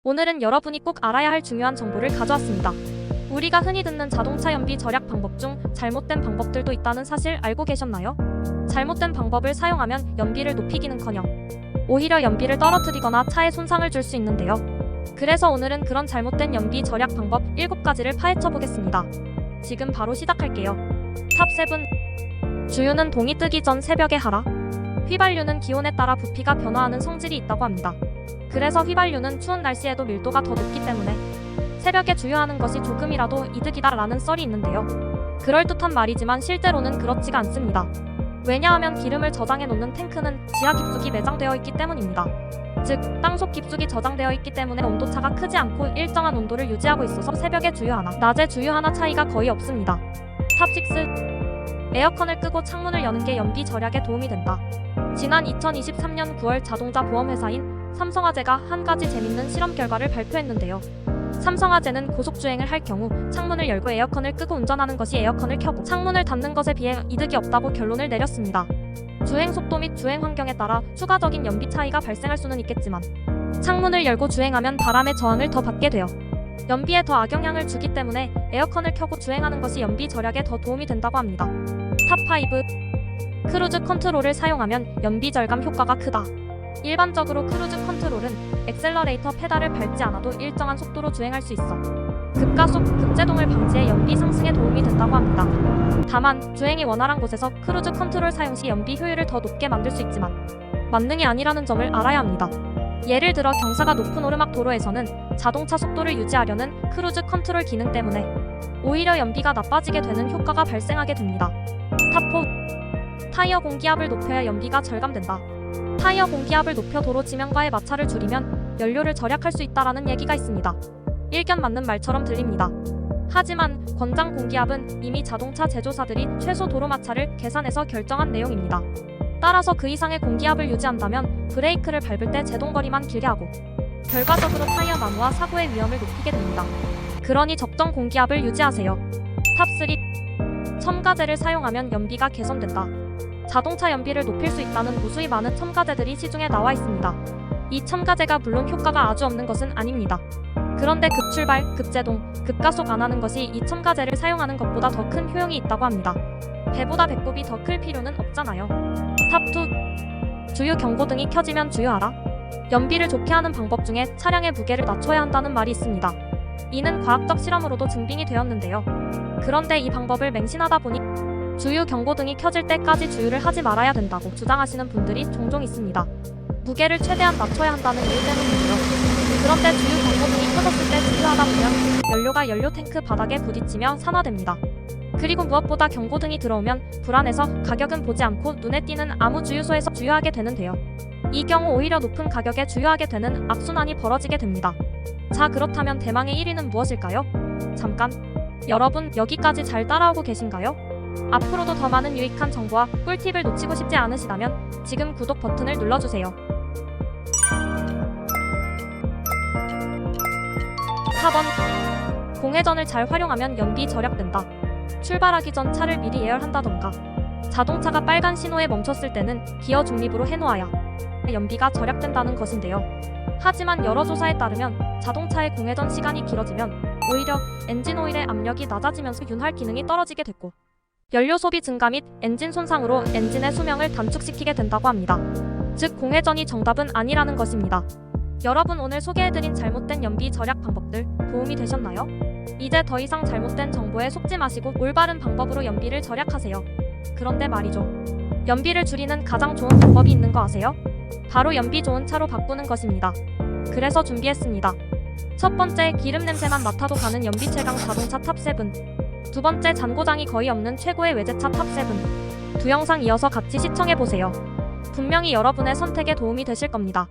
오늘은 여러분이 꼭 알아야 할 중요한 정보를 가져왔습니다. 우리가 흔히 듣는 자동차 연비 절약 방법 중 잘못된 방법들도 있다는 사실 알고 계셨나요? 잘못된 방법을 사용하면 연비를 높이기는커녕 오히려 연비를 떨어뜨리거나 차에 손상을 줄 수 있는데요. 그래서 오늘은 그런 잘못된 연비 절약 방법 7가지를 파헤쳐 보겠습니다. 지금 바로 시작할게요. 탑 7. 주유는 동이 뜨기 전 새벽에 하라. 휘발유는 기온에 따라 부피가 변화하는 성질이 있다고 합니다. 그래서 휘발유는 추운 날씨에도 밀도가 더 높기 때문에 새벽에 주유하는 것이 조금이라도 이득이다 라는 썰이 있는데요. 그럴듯한 말이지만 실제로는 그렇지가 않습니다. 왜냐하면 기름을 저장해 놓는 탱크는 지하 깊숙이 매장되어 있기 때문입니다. 즉, 땅속 깊숙이 저장되어 있기 때문에 온도차가 크지 않고 일정한 온도를 유지하고 있어서 새벽에 주유하나 낮에 주유하나 차이가 거의 없습니다. 탑 6. 에어컨을 끄고 창문을 여는 게 연비 절약에 도움이 된다. 지난 2023년 9월 자동차 보험회사인 삼성화재가 한 가지 재밌는 실험 결과를 발표했는데요. 삼성화재는 고속주행을 할 경우 창문을 열고 에어컨을 끄고 운전하는 것이 에어컨을 켜고 창문을 닫는 것에 비해 이득이 없다고 결론을 내렸습니다. 주행 속도 및 주행 환경에 따라 추가적인 연비 차이가 발생할 수는 있겠지만 창문을 열고 주행하면 바람의 저항을 더 받게 돼요. 연비에 더 악영향을 주기 때문에 에어컨을 켜고 주행하는 것이 연비 절약에 더 도움이 된다고 합니다. 탑 5. 크루즈 컨트롤을 사용하면 연비 절감 효과가 크다. 일반적으로 크루즈 컨트롤은 액셀러레이터 페달을 밟지 않아도 일정한 속도로 주행할 수 있어 급가속, 급제동을 방지해 연비 상승에 도움이 된다고 합니다. 다만 주행이 원활한 곳에서 크루즈 컨트롤 사용 시 연비 효율을 더 높게 만들 수 있지만 만능이 아니라는 점을 알아야 합니다. 예를 들어 경사가 높은 오르막 도로에서는 자동차 속도를 유지하려는 크루즈 컨트롤 기능 때문에 오히려 연비가 나빠지게 되는 효과가 발생하게 됩니다. 탑 4. 타이어 공기압을 높여야 연비가 절감된다. 타이어 공기압을 높여 도로 지면과의 마찰을 줄이면 연료를 절약할 수 있다라는 얘기가 있습니다. 일견 맞는 말처럼 들립니다. 하지만 권장 공기압은 이미 자동차 제조사들이 최소 도로 마찰을 계산해서 결정한 내용입니다. 따라서 그 이상의 공기압을 유지한다면 브레이크를 밟을 때 제동거리만 길게 하고 결과적으로 타이어 나무와 사고의 위험을 높이게 됩니다. 그러니 적정 공기압을 유지하세요. 탑 3. 첨가제를 사용하면 연비가 개선된다. 자동차 연비를 높일 수 있다는 무수히 많은 첨가제들이 시중에 나와 있습니다. 이 첨가제가 물론 효과가 아주 없는 것은 아닙니다. 그런데 급출발, 급제동, 급가속 안 하는 것이 이 첨가제를 사용하는 것보다 더 큰 효용이 있다고 합니다. 배보다 배꼽이 더 클 필요는 없잖아요. 탑 2. 주유 경고등이 켜지면 주유하라. 연비를 좋게 하는 방법 중에 차량의 무게를 낮춰야 한다는 말이 있습니다. 이는 과학적 실험으로도 증빙이 되었는데요. 그런데 이 방법을 맹신하다 보니 주유 경고등이 켜질 때까지 주유를 하지 말아야 된다고 주장하시는 분들이 종종 있습니다. 무게를 최대한 낮춰야 한다는 이유 때문이고요. 그런데 주유 경고등이 켜졌을 때 주유하다 보면 연료가 연료 탱크 바닥에 부딪히며 산화됩니다. 그리고 무엇보다 경고등이 들어오면 불안해서 가격은 보지 않고 눈에 띄는 아무 주유소에서 주유하게 되는데요. 이 경우 오히려 높은 가격에 주유하게 되는 악순환이 벌어지게 됩니다. 자, 그렇다면 대망의 1위는 무엇일까요? 잠깐, 여러분 여기까지 잘 따라오고 계신가요? 앞으로도 더 많은 유익한 정보와 꿀팁을 놓치고 싶지 않으시다면 지금 구독 버튼을 눌러주세요. 4번. 공회전을 잘 활용하면 연비 절약된다. 출발하기 전 차를 미리 예열한다던가 자동차가 빨간 신호에 멈췄을 때는 기어 중립으로 해놓아야 연비가 절약된다는 것인데요. 하지만 여러 조사에 따르면 자동차의 공회전 시간이 길어지면 오히려 엔진 오일의 압력이 낮아지면서 윤활 기능이 떨어지게 됐고 연료 소비 증가 및 엔진 손상으로 엔진의 수명을 단축시키게 된다고 합니다. 즉 공회전이 정답은 아니라는 것입니다. 여러분 오늘 소개해드린 잘못된 연비 절약 방법들 도움이 되셨나요? 이제 더 이상 잘못된 정보에 속지 마시고 올바른 방법으로 연비를 절약하세요. 그런데 말이죠. 연비를 줄이는 가장 좋은 방법이 있는 거 아세요? 바로 연비 좋은 차로 바꾸는 것입니다. 그래서 준비했습니다. 첫 번째, 기름 냄새만 맡아도 가는 연비 최강 자동차 탑 7. 두 번째, 잔고장이 거의 없는 최고의 외제차 탑 7. 두 영상 이어서 같이 시청해보세요. 분명히 여러분의 선택에 도움이 되실 겁니다.